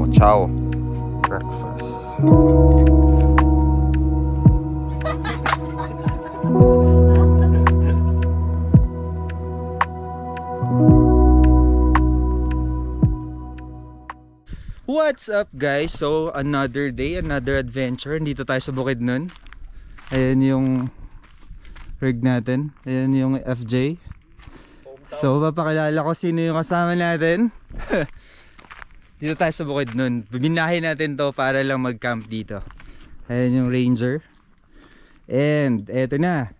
chow chow breakfast. What's up guys? So another day, another adventure. Dito tayo sa Bukidnon. Ayan yung rig natin. Ayan yung FJ. So papakilala ko sino yung kasama natin. Dito tayo sa Bukidnon. Bibinahin natin to para lang mag-camp dito. Ayan yung Ranger. And eto na.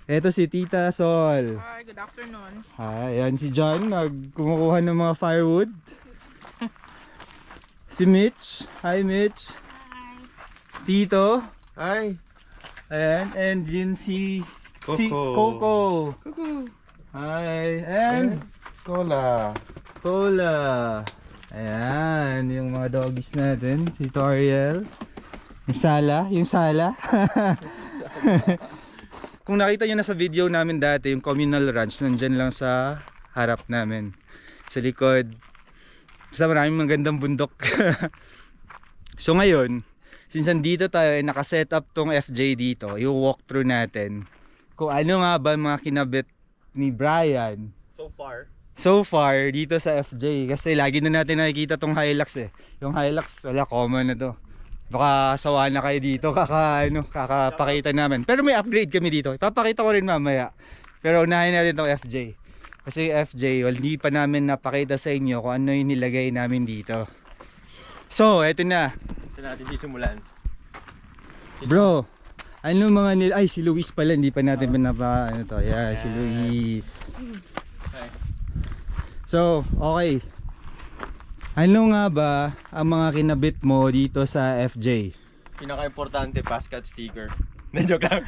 Eto si Tita Sol. Hi, good afternoon. Hi, ayan si John nagkumukuha ng mga firewood. Si Mitch. Hi Mitch. Hi. Tito. Hi. Ayan, and yun si Coco. Coco. Cuckoo. Hi, and Cola. Cola. Ayan, yung mga doggies natin. Si Toriel. Yung Sala. Kung nakita nyo na sa video namin dati, yung communal ranch, nandyan lang sa harap namin. Sa likod. Basta maraming magandang bundok. So ngayon, since nandito tayo, nakaset up tong FJ dito, yung walkthrough natin. Kung ano nga ba mga kinabit ni Brian so far dito sa FJ, kasi lagi na natin nakikita tong Hilux eh. Yung Hilux wala, common na to. Baka sawa na kayo dito kakapakita namin, pero may upgrade kami dito, ipapakita ko rin mamaya. Pero unahin natin tong FJ, kasi FJ hindi pa namin napakita sa inyo kung ano yung nilagay namin dito. So eto na, Saan natin sisimulan? bro. Ano mga ay si Luis pala, hindi pa natin pinapa ano to. Yeah, si Luis. So, okay. Ano nga ba ang mga kinabit mo dito sa FJ? Pinaka-importante, Fastcat sticker. Joke lang.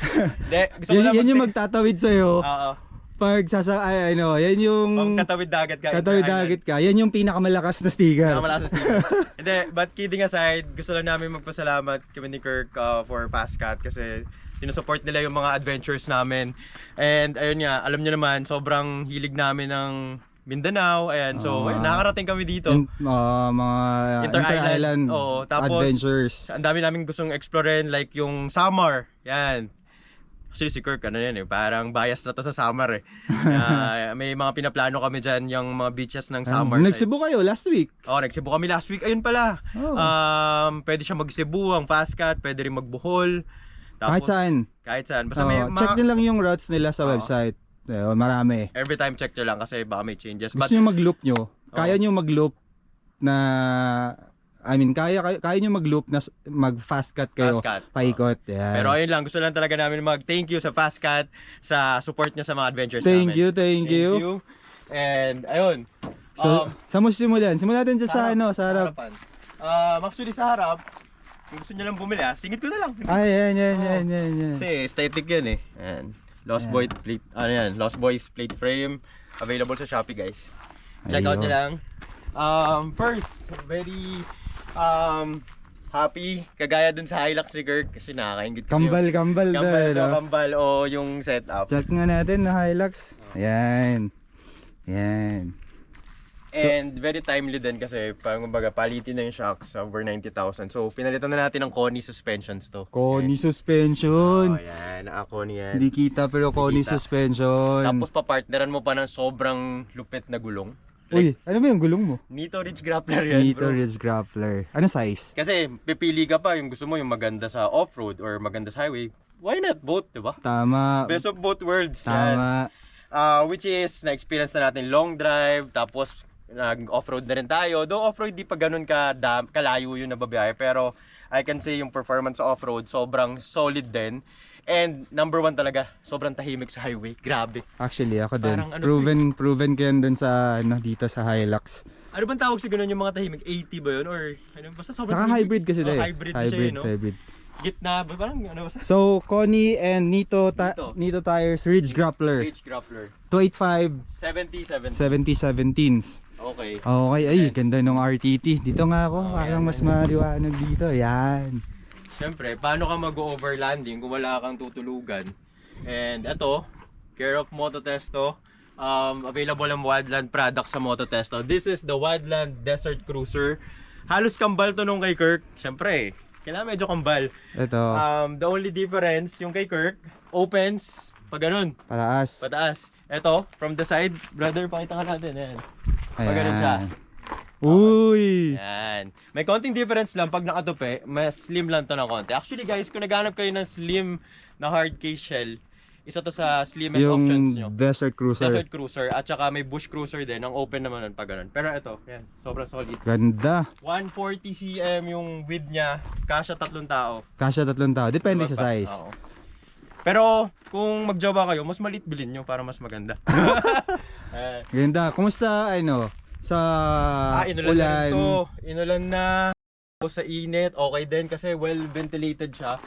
Hindi, gusto ko lang Yan yung magtatawid sa'yo. Oo. Pag yan yung Pag tatawid dagat ka. tatawid dagat ka. Yan yung pinakamalakas na sticker. Nakamalakas sa sticker. Hindi, but kidding aside, gusto lang namin magpasalamat kami ni Kirk for Fastcat kasi sinusupport nila yung mga adventures namin. And ayun nga, alam nyo naman, sobrang hilig namin ng Mindanao. Ayan, so ayun, nakakarating kami dito. Mga inter-island Oo, tapos adventures. ang dami namin gustong explorein, like yung Samar. Yan. Actually si Kirk, ano yan eh, parang bias na to sa Samar eh. May mga pinaplano kami dyan, yung mga beaches ng Samar. Nagsibu kayo last week. Oh, nagsibu kami last week. Ayun pala. Oh. Pwede siya magsibu, ang Fastcat, pwede rin magbuhol. Kahit saan. Kahit saan. Basta may Check nyo lang yung routes nila sa website. Marami. every time check nyo lang kasi baka may changes. Gusto nyo mag-loop nyo, kaya nyo mag-loop na, kaya nyo mag-loop na mag-fastcat kayo, Fastcat. paikot. Yan. Pero ayun lang, gusto lang talaga namin mag-thank you sa Fastcat sa support niya sa mga adventures namin. Thank you. And ayun. So, saan mo simulan? Simulan natin dyan sa harap. harapan. Actually sa harap, kung gusto nyo lang bumili, singit ko na lang. Ay, yan. Kasi aesthetic yan eh. Ayan. Lost Boys plate, Lost Boys plate frame. Available sa Shopee guys. Check out nyo lang. First, very happy. Kagaya dun sa Hilux ni Kirk kasi nakakaingit kasi Kambal kambal o yung setup. Check nga natin na Hilux. Yan. And very timely din kasi parang kumbaga palitin na yung shocks over 90,000. So pinalitan na natin ng Koni suspensions to. Koni suspension. Oh, yan. Naka-Koni yan. Hindi kita pero Koni Hindi kita. suspension. Tapos papartneran mo pa ng sobrang lupit na gulong. Uy, ano ba yung gulong mo? Nito Ridge Grappler yan, Nito bro. Ridge Grappler. Ano size? Kasi pipili ka pa yung gusto mo yung maganda sa off-road or maganda sa highway. Why not both, diba? Tama. Best of both worlds. Tama. Yan. Which is, na-experience na natin long drive, tapos nag-off-road na rin tayo. Though off-road di pa ganun kalayo yung nababiyahe, pero I can say yung performance sa off-road sobrang solid din. And number one talaga, sobrang tahimik sa highway. Grabe. Actually, ako din. Parang ano Proven ko yan dun sa, dito sa Hilux. Ano bang tawag sa ganun yung mga tahimik? 80 ba yun? Or ano? Basta sobrang Naka-hybrid kasi dahil. hybrid na siya, no? Hybrid. Gitna, parang ano basta? So, Koni and Nito tires, Ridge Grappler. Ridge Grappler. 285 70-17. 70-17s. Okay. Okay, ay, ganda ng RTT. Dito nga ako, parang mas maliwanag dito. Yan. Siyempre, paano ka mag-overlanding kung wala kang tutulugan? And ito, care of Mototesto. Available ang Wildland products sa Mototesto. This is the Wildland Desert Cruiser. Halos kambal to nung kay Kirk. Siyempre, kailangan medyo kambal. Ito, The only difference, yung kay Kirk, opens pag ganun, pataas. pataas. Ito, from the side, brother, pakita ka natin. Ayan. Pag ganun siya. Uy! Yan. May konting difference lang pag nakatupi, mas slim lang to ng konti. Actually guys, kung naghanap kayo ng slim na hard case shell, isa to sa slimmest options nyo. Yung Desert Cruiser. Desert Cruiser at saka may Bush Cruiser din. Ang open naman nun pag ganun. Pero ito, yan, sobrang solid. Ganda. 140 cm yung width niya, kasya 3 tao. Kasya 3 tao. Depende sa size. Oo. Pero kung magjowa kayo, mas maliit bilhin nyo para mas maganda. Ganda. Kumusta sa Inulan na ulan? rin to. Inulan na. Sa init, okay din kasi well ventilated siya.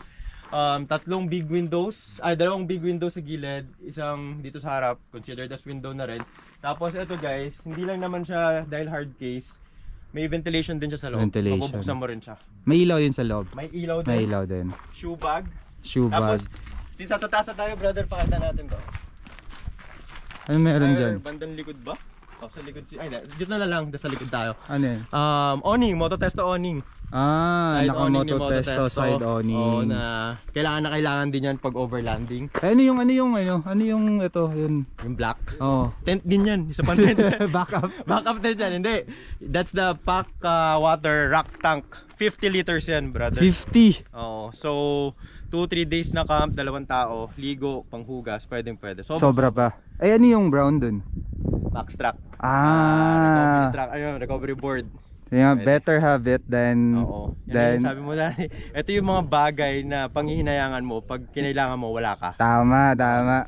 3 big windows, dalawang big windows sa gilid, isang dito sa harap, considered as window na rin. Tapos ito guys, hindi lang naman siya dahil hard case, may ventilation din siya sa loob. Ventilation. Mabubuksan mo rin siya. May ilaw din sa loob. May ilaw din. May ilaw din. Shoe bag. Shoe Tapos, bag. since sa taas na tayo brother, pakita natin to. Ano meron dyan? Bandang likod ba? Sa likod dito na lang, sa likod tayo. Ano yan? Awning, Mototesto awning. Side awning ni Naka-Mototesto side awning. Oo, na kailangan din yan pag overlanding. Ano yung ito, yun. Yung black. Oh. Tent din yan, isa pang tent. Backup. Backup tent yan, hindi. That's the pack water rock tank. 50 liters yan, brother. 50. Oo, so 2-3 days na camp, 2 tao, ligo, panghugas, pwede. Sobra pa. Ay, ano yung brown dun? Backstrack. Ah. Recovery track, recovery board. Yeah, better have it than Oo. Yan yung sabi mo na. Ito yung mga bagay na panghihinayangan mo pag kinailangan mo wala ka. Tama.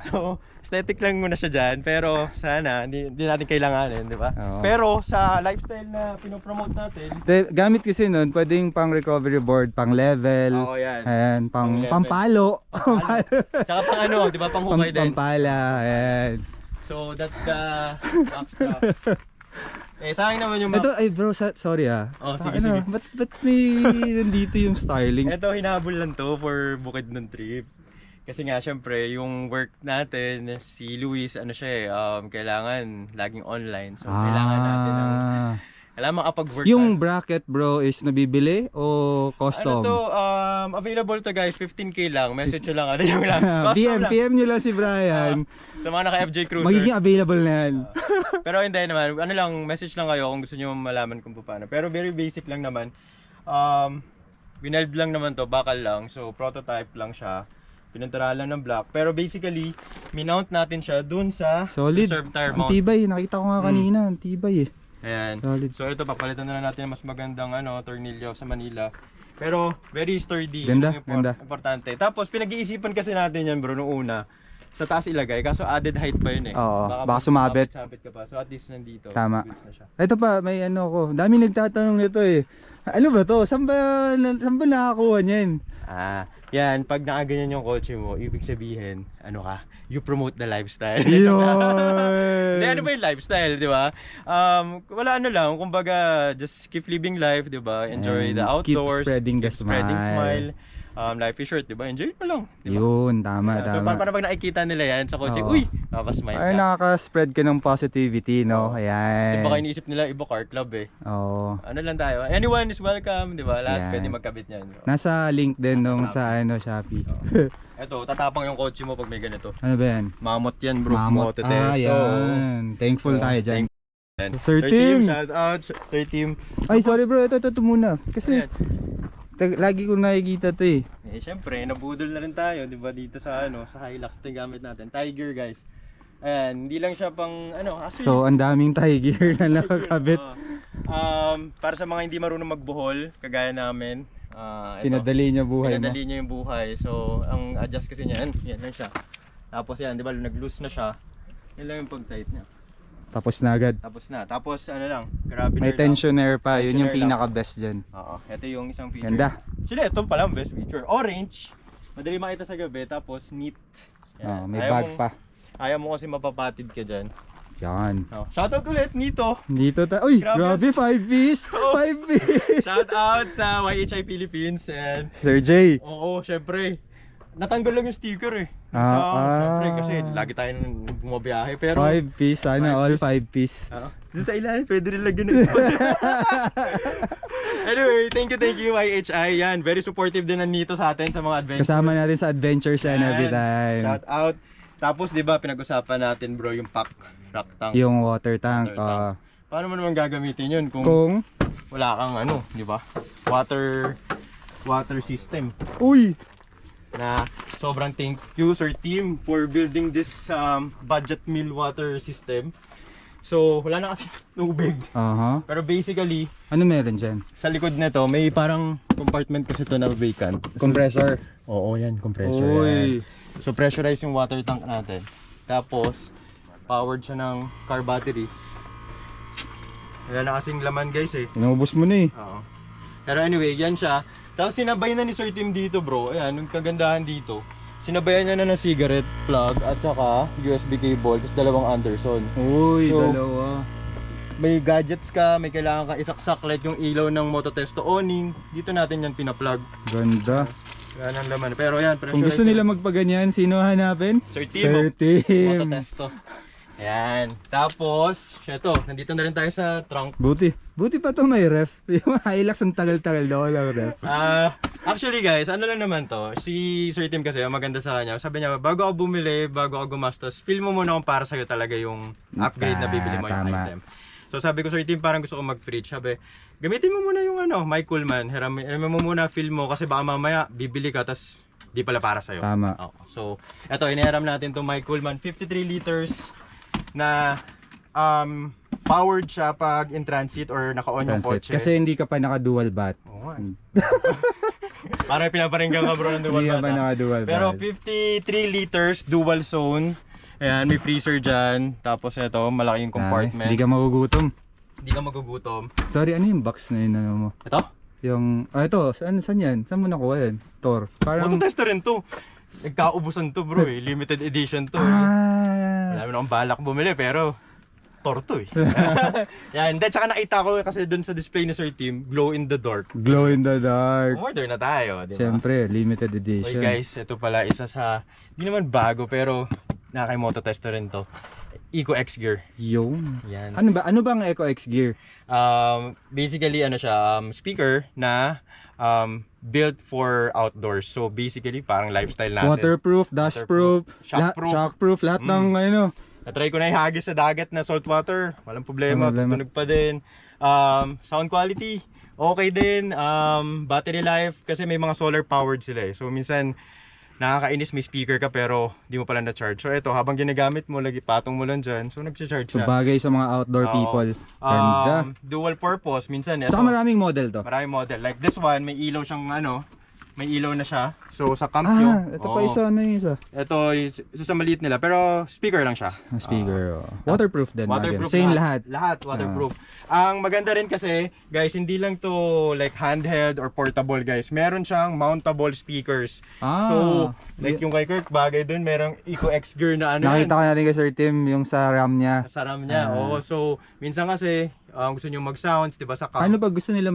So, aesthetic lang muna siya dyan, pero sana hindi natin kailanganin, di ba? Oo. Pero sa lifestyle na pinopromote natin, Gamit kasi nun, pwedeng pang recovery board, pang level. Oo, yan. Ayan, Pang level. pampalo. tsaka pang din, di ba? Pang hukay din. Pampala, ayan. So, that's the backstrap. Sayang naman yung Ito, ay bro, sorry sige. Ba't may nandito yung styling? Ito, hinahabol lang to for bukid ng trip. Kasi nga, syempre, yung work natin, si Luis, kailangan laging online. So, kailangan natin makapag-work. Yung bracket bro is nabibili o custom? Available to guys, 15K lang. Message nyo lang, yung lang. Custom lang. PM nyo lang si Brian. Sa mga naka-FJ Cruiser. Magiging available na yan. Pero hindi naman, message lang kayo kung gusto nyo malaman kung paano. Pero very basic lang naman. Bineld lang naman to, bakal lang. So, prototype lang siya. Pinantaralan ng black. Pero basically, minount natin siya dun sa Solid. reserve tire Ang mount. tibay, nakita ko nga kanina. Ang tibay Ayan. Solid. So ito, papalitan na natin mas magandang tornilyo sa Manila. Pero very sturdy. Ganda, Yun ang ganda. Importante. Tapos pinag-iisipan kasi natin yan bro, nung una. Sa taas ilagay, kaso added height pa yun eh. Oo, baka sumabit. Sabit ka pa. So at least nandito. Tama. Goods na siya. Ito pa, may ko. Dami nagtatanong nito eh. Ano ba to? Saan ba nakakuha niyan? Yan, pag nakaganyan yung kotse mo, ibig sabihin, you promote the lifestyle. Yun! Hindi, ano ba yung lifestyle, di ba? Wala lang, kumbaga, just keep living life, di ba? Enjoy And the outdoors. keep spreading the smile. Life is short, di ba? Enjoy mo lang, di ba? Yun, tama. So, para pag nakikita nila yan sa kotse, Oo. uy, smile Ay, ka. nakaka-spread ka ng positivity, no? Oo. Ayan. Kasi baka iniisip nila, iba car club eh. Oo. Ano lang tayo, anyone is welcome, di ba? Lahat Yan. pwede magkabit niyan. Nasa link din Nasa nung Shopee. sa Shopee. Ito, tatapang yung kotse mo pag may ganito. Ano ba yan? Mamot yan bro, Mamot. Mototesto. Yan. Thankful tayo dyan. Yan. Sir Tim. Shout out, Sir Tim. Ay, sorry bro. Ito muna. Kasi Ayan. lagi ko nakikita to eh. Syempre, nabudol na rin tayo, 'di ba, dito sa sa Hilux 'tong gamit natin. Tiger, guys. Ayan, hindi lang siya pang actually. So, ang daming Tiger na nakakabit. Para sa mga hindi marunong magbuhol, kagaya namin, Pinadali niya buhay mo. pinadali niya yung buhay. So, ang adjust kasi niya, yan lang siya. Tapos yan, 'di ba, nag-loose na siya. Yan lang yung pag-tight niya. Tapos na agad. Tapos lang, carabiner May lang. tensioner pa. Yun yung Tensioner lang. pinaka-best dyan. Oo, ito yung isang feature. Ganda. Actually, ito pala ang best feature. Orange, madali makita sa gabi, tapos neat. Oh, may bag pa. Ayaw mo kasi mapapatid ka dyan. Yan. Oh, shoutout ulit, Nito. Dito Uy, Grabe. grabe, 5 piece. Oh. 5 piece. Shoutout sa YHI Philippines. And Sir J. oo, syempre. natanggal lang yung sticker eh. Siyempre kasi lagi tayong bumabiyahe pero 5 piece, sana all 5 piece. doon sa ilalim pwede rin lagyan ng Anyway, thank you YHI. Yan, very supportive din nandito sa atin sa mga adventures. Kasama natin sa adventures and every time. Shout out. Tapos 'di ba pinag-usapan natin bro yung rock tank. Yung water tank. Water tank. Paano mo naman gagamitin yun Kung wala kang ano, 'di ba? Water system. Uy! Na sobrang thank you Sir Team for building this budget meal water system. So wala na kasi tubig. Pero basically, ano meron dyan? sa likod nito may parang compartment kasi ito na vacant. Compressor. Oo yan, compressor. Uy! Yan. So pressurize yung water tank natin. Tapos powered siya ng car battery. Wala na kasing laman guys eh. Inubos mo na eh. Oo. Pero anyway, yan siya. Tapos sinabay na ni Sir Tim dito bro. Ayan, yung kagandahan dito. Sinabayan niya na ng cigarette plug at saka USB cable. Tapos dalawang Anderson. Uy, So, dalawa. May gadgets ka, may kailangan ka isaksak like yung ilaw ng Mototesto awning. Dito natin yan pinaplug. Ganda. Yan ang laman. Pero yan, Kung gusto nila magpaganyan, sino hanapin? Sir Tim. Sir Tim. Mototesto. Ayan. Tapos, eto, nandito na rin tayo sa trunk. Buti pa to may ref. Yung Hilux ang tagal-tagal daw lang ref. Actually guys, ano lang naman to, si Sir Tim kasi ang maganda sa kanya, sabi niya, bago ako bumili, bago ako gumastos, feel mo muna kung para sa'yo talaga yung upgrade na bibili mo yung Tama. item. So sabi ko, Sir Tim, parang gusto ko mag-fridge. Sabi, gamitin mo muna yung My Coolman, hiramin mo muna, feel mo, kasi baka mamaya bibili ka, tas di pala para sa'yo. Tama. So, eto, iniharam natin itong My Coolman, 53 liters na powered siya pag in transit or naka-on yung kotse. Kasi hindi ka pa naka-dual bat. Oo nga. Parang pinaparinggan ka bro ng dual Hindi ka bat. pa naka-dual Pero bat. 53 liters, dual zone. Ayan, may freezer dyan. Tapos ito, malaking compartment. Hindi ka magugutom. Hindi ka magugutom. Sorry, ano yung box na yun ano mo? Ito? Yung, ito, saan yan? Saan mo nakuha yan? Tor. Parang, Mototesto rin to. Nagkaubusan to bro eh. Limited edition to. Alam mo na akong balak bumili pero torto eh. Yan, hindi. Tsaka nakita ko kasi dun sa display ni Sir Tim, glow in the dark. Glow in the dark. Order na tayo, di ba? Siyempre, limited Okay edition. guys, ito pala isa sa, di naman bago pero nakaka-mototesto rin to. Eco X Gear. Yung. Yan. Ano ba ang Eco X Gear? Basically ano siya, speaker na built for outdoors. So basically parang lifestyle natin. Waterproof, dashproof, shockproof. shockproof, lahat ng ano. Na-try ko na ihagis sa dagat na saltwater. Walang problema, tutunog pa din. Sound quality, okay din. Battery life, kasi may mga solar powered sila eh. So minsan nakakainis may speaker ka pero di mo pala na-charge. So ito, habang ginagamit mo, lagi patong mo lang dyan. So nag-charge So siya. bagay sa mga outdoor people. Ganda. Dual purpose, minsan ito. Saka maraming model to. Maraming model. Like this one, may ilaw siyang may ilaw na siya. So sa camp nyo. Ito pa isa, ano yung isa? Ito, isa sa maliit nila. Pero speaker lang siya. Speaker. Waterproof din. Waterproof Same lahat. Lahat waterproof. Ang maganda rin kasi, guys, hindi lang to like handheld or portable, guys. Meron siyang mountable speakers. So, like yung kay Kirk, bagay dun, merong Eco X Gear na ano. Nakita ko natin kay Sir Tim yung sa RAM niya. Sa RAM niya. Oo, so minsan kasi gusto niyo mag-sounds, 'di ba, sa camp. Ano ba gusto nila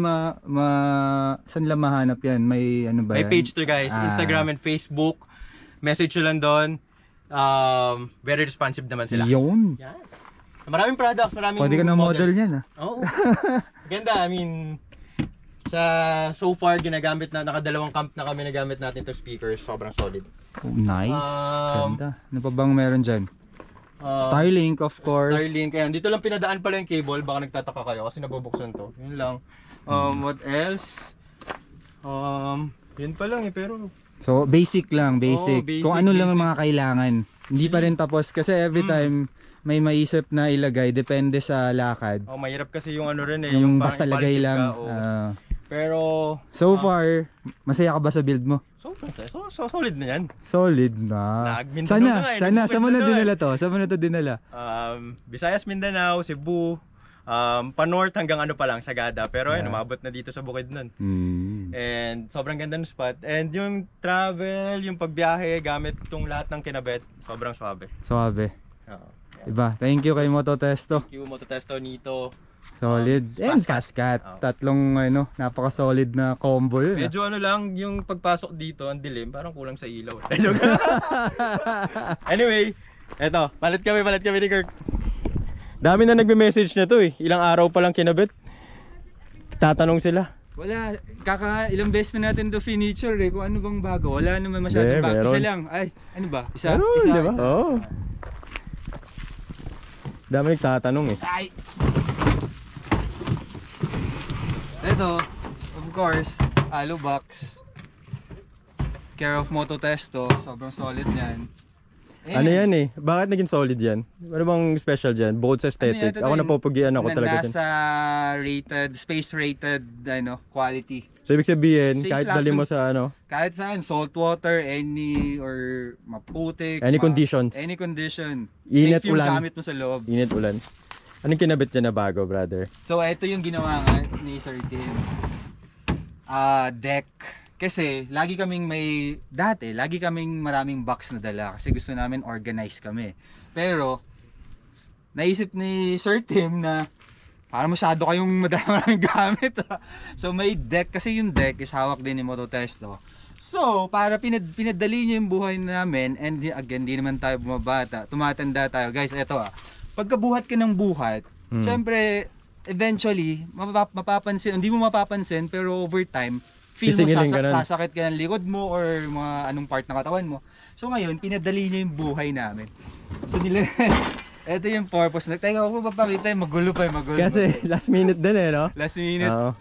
saan nila mahanap yan? May ano ba May yan? page to guys, Instagram and Facebook. Message nyo lang doon. Very responsive naman sila. Yun. Yan. Maraming products, maraming Pwede ka na model niyan Oo. Ganda, I mean, so far ginagamit na, nakadalawang camp na kami nagamit natin to speakers, sobrang solid. Oh, nice. Ganda. Ano pa bang meron dyan? Starlink, of course. Starlink, ayan. Dito lang pinadaan pala yung cable, baka nagtataka kayo kasi nabubuksan to. Yun lang. What else? Yun pa lang eh, pero So, basic lang, basic. basic, Kung ano lang basic. ang mga kailangan. Hindi pa rin tapos kasi every time may maisip na ilagay, depende sa lakad. mahirap kasi yung ano rin eh. Yung parang basta lagay impulsive lang. ka, pero, So far, masaya ka ba sa build mo? so solid na yan. Solid na. Mindanao na nga eh, Saan mo na Mindanao dinala to? Saan mo na to dinala? Visayas, Mindanao, Cebu, pa-north hanggang ano pa lang, Sagada. Pero ayun, umabot na dito sa bukid nun. And sobrang ganda ng spot. And yung travel, yung pagbiyahe, gamit itong lahat ng kinabet, sobrang suabe. Suabe. Oo. Iba. Thank you kay Mototesto. Thank you, Mototesto, Nito. Solid. And fast. Cascat. Tatlong napaka-solid na combo yun. Medyo ano lang, yung pagpasok dito, ang dilim, parang kulang sa ilaw. Anyway, eto, palit kami ni Kirk. Dami na nagme-message na to eh. Ilang araw pa lang kinabit. Tatanong sila. Wala, ilang beses na natin to finiture kung ano bang bago. Wala naman masyadong bago. meron. Isa lang. Ay, ano ba? Isa? Meron, isa, di ba? isa. Oo. Dami nagtatanong eh. Ay! Ito, of course, Halo Box. Care of Moto Testo. Sobrang solid yan. Ano yan eh? Bakit naging solid yan? Ano bang special dyan? Bukod sa aesthetic. Ano yan? Ako napupugian ako talaga dyan. Nasa rated, space rated quality. So ibig sabihin, Safe kahit lang dali mo dun. sa ano, Kahit saan, salt water, or maputik. Any conditions. Any condition. Init, Safe yung ulan. gamit mo sa loob. init ulan. Anong kinabit dyan na bago, brother? So, ito yung ginawa nga ni Sir Tim. Deck. Kasi, lagi kaming maraming box na dala. Kasi gusto namin organize kami. Pero, naisip ni Sir Tim na parang masyado kayong maraming gamit. So, may deck. Kasi yung deck is hawak din ni Moto Testo. So, para pinadali niya yung buhay namin, and again, di naman tayo bumabata, tumatanda tayo. Guys, eto pagkabuhat ka ng buhat, syempre, eventually, mapapansin, hindi mo mapapansin, pero over time, feel mo Sisingilin ka nun. sasakit ka ng likod mo or mga anong part ng katawan mo. So ngayon, pinadali niya yung buhay namin. So ito yung purpose. Teka, ako papakita, magulo. Kasi last minute din eh, no? Last minute. Oo.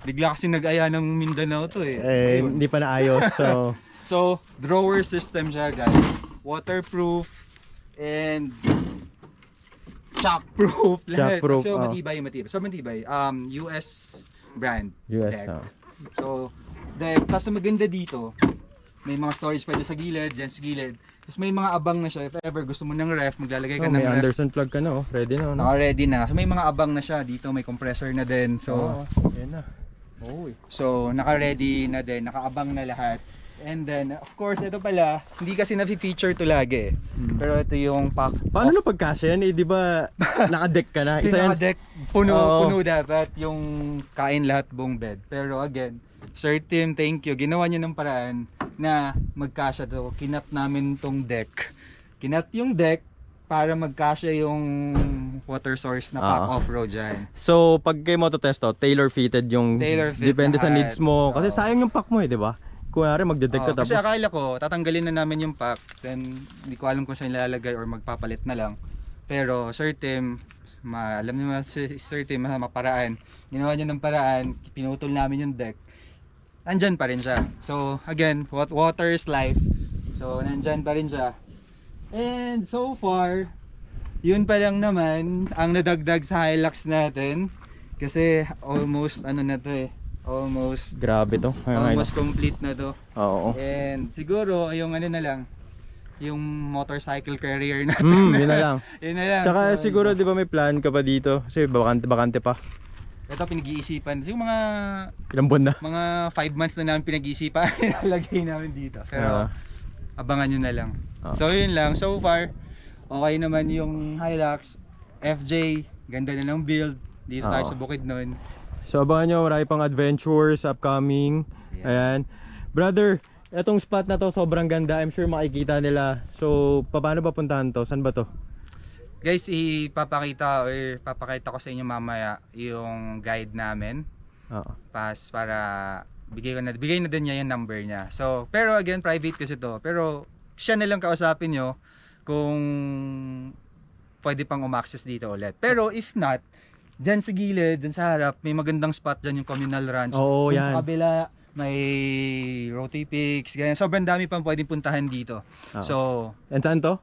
Bigla kasi nag-aya ng Mindanao to eh. Ayun. Hindi pa naayos, so... So, drawer system siya, guys. Waterproof and shockproof. Lahat. Shockproof, So, oh. matibay. So, matibay. US brand. US, deck. oh. So, tapos maganda dito, may mga storage pwede sa gilid, dyan sa gilid. Tapos may mga abang na siya. If ever gusto mo ng ref, maglalagay ka Oh, ng may ref. Anderson plug ka na, oh. Ready na, no? Naka-ready na. So, may mga abang na siya. Dito may compressor na din. So, Yan na. Oh, So, naka-ready na din, nakaabang na lahat. And then, of course, ito pala, hindi kasi na-feature to lagi. Pero ito yung pack. Paano na pagkasya yan? Eh, di ba naka-deck ka na? Kasi Isa yan. naka-deck, puno dapat yung kain lahat buong bed. Pero again, Sir Tim, thank you. Ginawa niyo ng paraan na magkasya to. Kinat namin tong deck. Kinat yung deck para magkasya yung water source na pack off-road dyan. So, pag kay Moto Testo, tailor-fitted yung Tailor-fit depende sa lahat. needs mo. Kasi Oo. sayang yung pack mo eh, di ba? Kunwari magdedek ka tapos Kasi akala ko, tatanggalin na namin yung pack. Then, hindi ko alam kung saan nilalagay or magpapalit na lang. Pero, Sir Tim, alam niyo si Sir Tim, maparaan. Ginawa niya ng paraan, pinutol namin yung deck. Nandyan pa rin siya. So, again, water is life. So, nandyan pa rin siya. And so far, yun pa lang naman ang nadagdag sa Hilux natin. Kasi almost na to eh. Almost grabe to. almost complete na to. Oo. And siguro yung na lang, yung motorcycle carrier natin. Yun na lang. Yun na lang. Tsaka So, siguro 'di ba may plan ka pa dito? Kasi bakante pa. ito pinag-iisipan. Yung mga Ilang buwan na. 5 months na namin pinag-iisipan, ilalagay namin dito. Pero abangan nyo na lang. So yun lang. So far, okay naman yung Hilux. FJ, ganda na ng build. Dito tayo sa Bukidnon. So abangan nyo, marami pang adventures upcoming. Ayan. Brother, etong spot na to sobrang ganda. I'm sure makikita nila. So paano ba puntahan to? Saan ba to? Guys, papakita ko sa inyo mamaya yung guide namin. Para bigay na din niya yung number niya. So, pero again, private kasi to. Pero siya na lang kausapin nyo kung pwede pang umaccess dito ulit. Pero if not, dyan sa gilid, dyan sa harap, may magandang spot dyan yung communal ranch. Oo, Dun yan. sa kabila, may Roti Peaks, ganyan. Sobrang dami pang pwedeng puntahan dito. So, And saan to?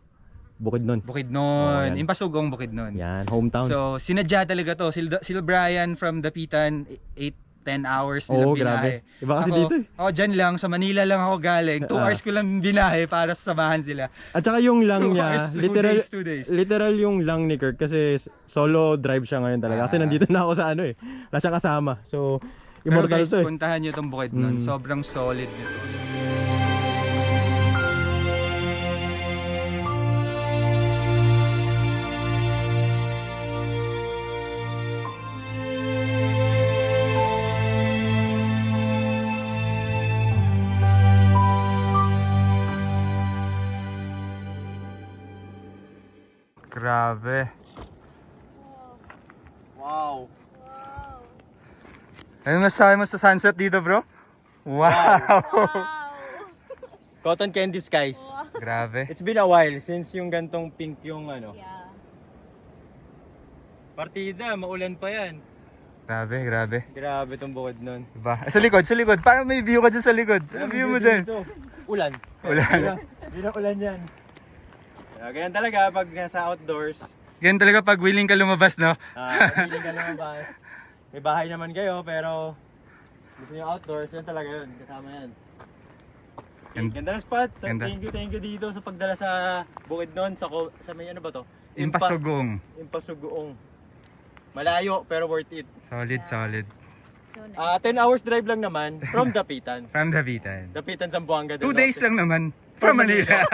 Bukidnon. Bukidnon. yan. Impasugong Bukidnon. Yan, hometown. So, sinadya talaga to. Sila Brian from Dapitan, 8-10 hours nilang binahe. Grabe. Iba kasi Ako, dito eh. Ako dyan lang, sa Manila lang ako galing. 2 hours ko lang binahe para samahan sila. At saka yung lang 2 niya, hours, 2 days. literal yung lang ni Kirk kasi solo drive siya ngayon talaga. Kasi nandito na ako sa wala siyang kasama. So, Pero immortal guys, to eh. puntahan nyo itong Bukidnon. Sobrang solid nito. Grabe. Wow. Ano masasabi mo sa sunset dito, bro? Wow! Cotton candy skies. Grabe. It's been a while since yung gantong pink yung ano. Yeah. Partida, maulan pa yan. Grabe, grabe. Grabe tong bukod nun. Diba? Sa likod, sa likod. Parang may view ka dyan sa likod. Ano view mo dyan? Dito. Ulan. Ulan. Hindi na ulan yan. Ganyan talaga pag nasa outdoors. Yan talaga pag willing ka lumabas, no? Piling ka lumabas. May bahay naman kayo pero gusto nyo outdoors, yan talaga yun. Kasama yan. Ganda ng spot. Ganda. Thank you dito sa pagdala sa bukid nun. Sa may ano ba to? Impasugong. Impasugoong. Malayo pero worth it. Solid, solid. 10 hours drive lang naman from Dapitan. From Dapitan. Dapitan, Zamboanga. 2 days lang naman. From Manila.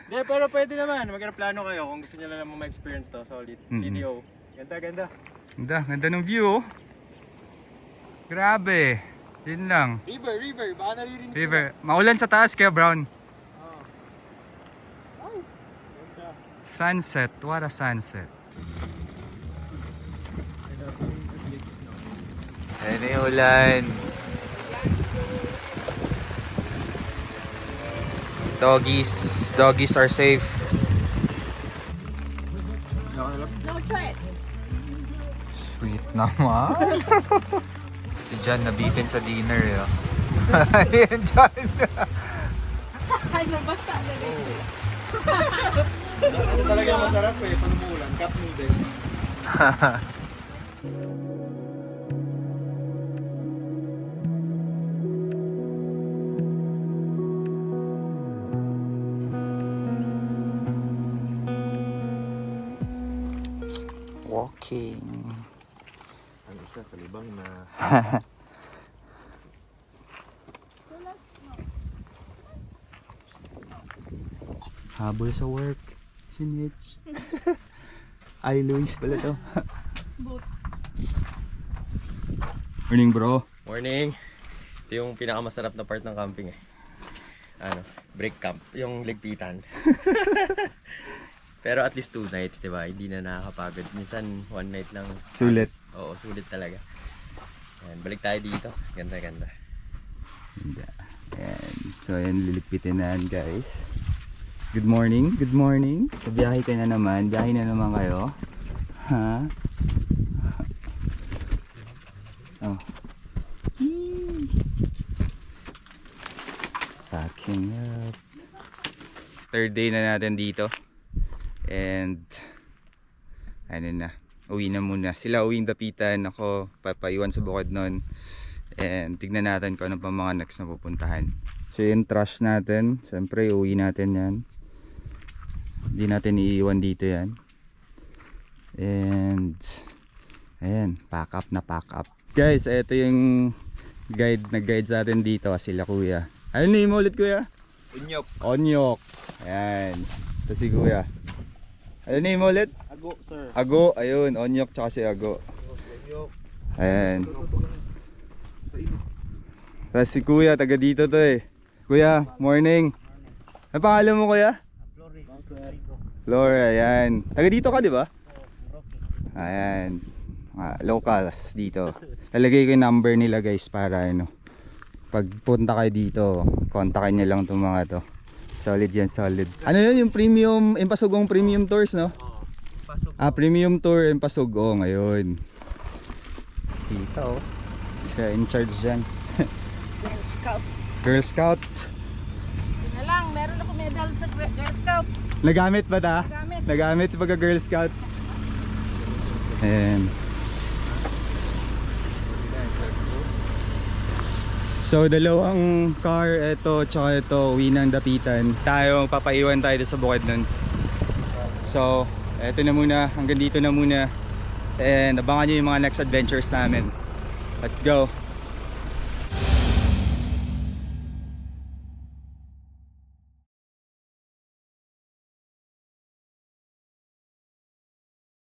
Hindi, pero pwede naman. Mag-plano kayo kung gusto nyo lang naman ma-experience to. Solid. CDO. Ganda, ganda. Ganda, ganda ng view. Oh. Grabe. Yun lang. River. Baka naririnig ko. River. Maulan sa taas kaya brown. Ganda. Sunset. What a sunset. Ayan na yung ulan. Doggies are safe. No threat. Sweet naman. Si John nabitin sa dinner. Ayan, John. Ay, nabasa na rin. Ano talaga masarap eh, pag umulan, cup noodles. Walking. Ano siya, kalibang na Habol sa work. Si Mitch. Ay, Luis pala to. Morning, bro. Morning. Ito yung pinakamasarap na part ng camping eh. Ano, break camp, yung ligpitan. Pero at least 2 nights, di ba? Hindi na nakakapagod. Minsan 1 night lang. Sulit. Oo, sulit talaga. Ayan, balik tayo dito. Ganda. Ayan. So, ayan, lilipitin na yan, guys. Good morning. Good morning. So, biyahe ka na naman. Biyahe na naman kayo. Ha? Oh. Packing up. Third day na natin dito. And ano na, uwi na muna. Sila uwing Dapitan, ako papaiwan sa Bukidnon. And tignan natin kung ano pa mga next na pupuntahan. So yung trash natin, syempre uwi natin yan. Hindi natin iiwan dito yan. And ayan, pack up na pack up. Guys, ito yung nag-guide sa atin dito, sila kuya. Ano name mo ulit, kuya? Unyok. Onyok. Ayan. Ito si kuya. Ano name mo ulit? Ago, sir. Ago. Ayun. Onyok tsaka si Ago. Unyok. Ayan. Tapos si kuya. Taga dito to eh. Kuya, morning. Ano pangalan mo, kuya? Flora. Ayan. Taga dito ka, di ba? Ayan. Locals dito. Lalagay ko yung number nila, guys, para ano, pagpunta kayo dito, kontakin nyo lang itong mga to. Solid yan, solid. Ano yun, yung premium, Impasugong premium tours, no? Premium tour Impasugong, ngayon. Si tita, oh. Siya in charge dyan. Girl Scout. Girl Scout. Yun na lang, meron ako medal sa Girl Scout. Nagamit ba ta? Nagamit. Nagamit pagka Girl Scout. Ayan. So dalawang car, ito tsaka ito, uwi ng Dapitan. Tayo, papaiwan tayo sa Bukidnon. So, eto na muna, hanggang dito na muna. And abangan nyo yung mga next adventures namin. Let's go!